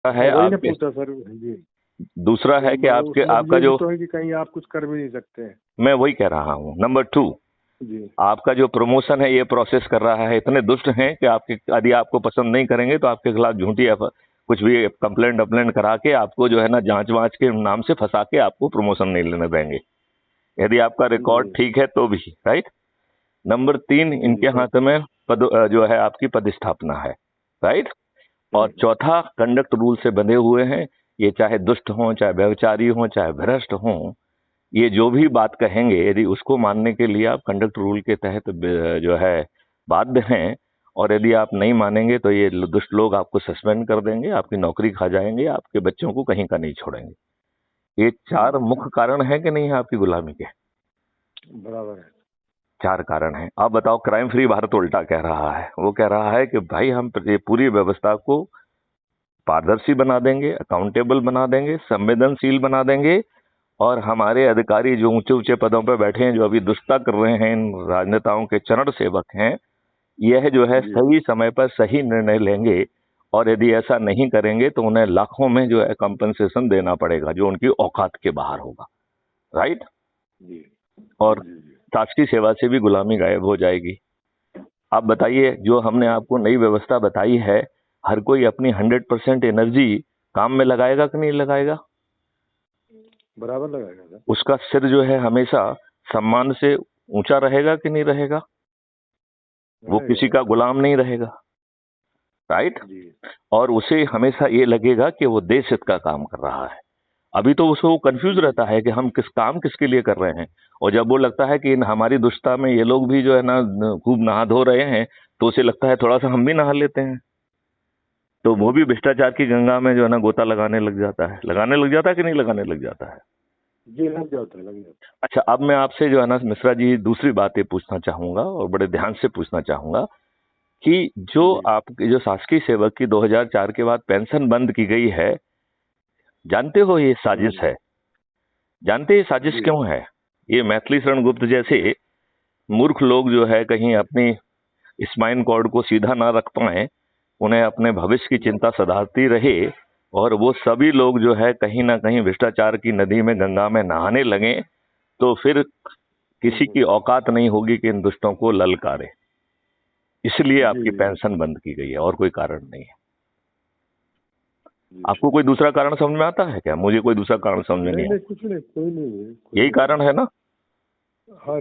है वही ने आपके, पूछा सर जी। दूसरा है कि आपके उसमें आपका ये भी जो, तो है कि कहीं आप कुछ कर भी नहीं सकते हैं। मैं वही कह रहा हूँ। नंबर 2, जी आपका जो प्रमोशन है ये प्रोसेस कर रहा है, इतने दुष्ट हैं कि आपके, यदि आपको पसंद नहीं करेंगे तो आपके खिलाफ झूठी कुछ भी कंप्लेंट अपलेंट करा के आपको जो है ना जांच वांच के नाम से फंसा के आपको प्रमोशन नहीं लेने देंगे, यदि आपका रिकॉर्ड जी ठीक है तो भी। राइट। नंबर 3, जी जी इनके सर। हाथ में जो है आपकी पदस्थापना है। राइट। और चौथा, कंडक्ट रूल से बंधे हुए हैं। ये चाहे दुष्ट हों, चाहे व्यभिचारी हों, चाहे भ्रष्ट हों, ये जो भी बात कहेंगे यदि उसको मानने के लिए आप कंडक्ट रूल के तहत जो है बाध्य हैं, और यदि आप नहीं मानेंगे तो ये दुष्ट लोग आपको सस्पेंड कर देंगे, आपकी नौकरी खा जाएंगे, आपके बच्चों को कहीं का नहीं छोड़ेंगे। ये 4 मुख्य कारण है कि नहीं है आपकी गुलामी के? बराबर है। 4 कारण हैं। आप बताओ, क्राइम फ्री भारत उल्टा कह रहा है, वो कह रहा है कि भाई हम ये पूरी व्यवस्था को पारदर्शी बना देंगे, अकाउंटेबल बना देंगे, संवेदनशील बना देंगे, और हमारे अधिकारी जो ऊंचे ऊंचे पदों पर बैठे हैं, जो अभी दुष्टता कर रहे हैं, इन राजनेताओं के चरण सेवक हैं, यह जो है जी सही समय पर सही निर्णय लेंगे, और यदि ऐसा नहीं करेंगे तो उन्हें लाखों में जो है कंपनसेशन देना पड़ेगा, जो उनकी औकात के बाहर होगा। राइट। जी जी और जी जी। शासकीय सेवा से भी गुलामी गायब हो जाएगी। आप बताइए, जो हमने आपको नई व्यवस्था बताई है, हर कोई अपनी 100% एनर्जी काम में लगाएगा कि नहीं लगाएगा? बराबर लगाएगा सर। उसका सिर जो है हमेशा सम्मान से ऊंचा रहेगा कि नहीं रहेगा? वो रहेगा किसी का रहेगा। गुलाम नहीं रहेगा। राइट। जी और उसे हमेशा ये लगेगा कि वो देश हित का काम कर रहा है। अभी तो उसको कंफ्यूज जी रहता है कि हम किस काम किसके लिए कर रहे हैं, और जब वो लगता है कि इन हमारी दुष्टता में ये लोग भी जो है ना खूब नहा धो रहे हैं, तो उसे लगता है थोड़ा सा हम भी नहा लेते हैं, तो वो भी भ्रष्टाचार की गंगा में जो है ना गोता लगाने लग जाता है। लगाने लग जाता है कि नहीं लगाने लग जाता है? जी लग जाता है लग जाता अच्छा, अब मैं आपसे जो है ना मिश्रा जी दूसरी बात ये पूछना चाहूंगा, और बड़े ध्यान से पूछना चाहूंगा, कि जो है। जी आपके जो शासकीय सेवक की 2004 के बाद पेंशन बंद की गई है, जानते हो ये हाँ साजिश जी है? जानते हैं ये साजिश जी क्यों है? ये मैथिली शरण गुप्त जैसे मूर्ख लोग जो है कहीं अपनी स्पाइन कॉर्ड को सीधा ना रख पाए, उन्हें अपने भविष्य की जी चिंता सताती रहे, और वो सभी लोग जो है कहीं ना कहीं भ्रष्टाचार की नदी में, गंगा में नहाने लगे, तो फिर किसी की औकात नहीं होगी कि इन दुष्टों को ललकारे। इसलिए जी आपकी जी पेंशन बंद की गई है, और कोई कारण नहीं है। जी। आपको कोई दूसरा कारण समझ में आता है क्या? मुझे कोई दूसरा कारण समझ में नहीं नहीं नहीं आता। कुछ नहीं, कोई नहीं है, कोई यही नहीं है। कारण है ना? हाँ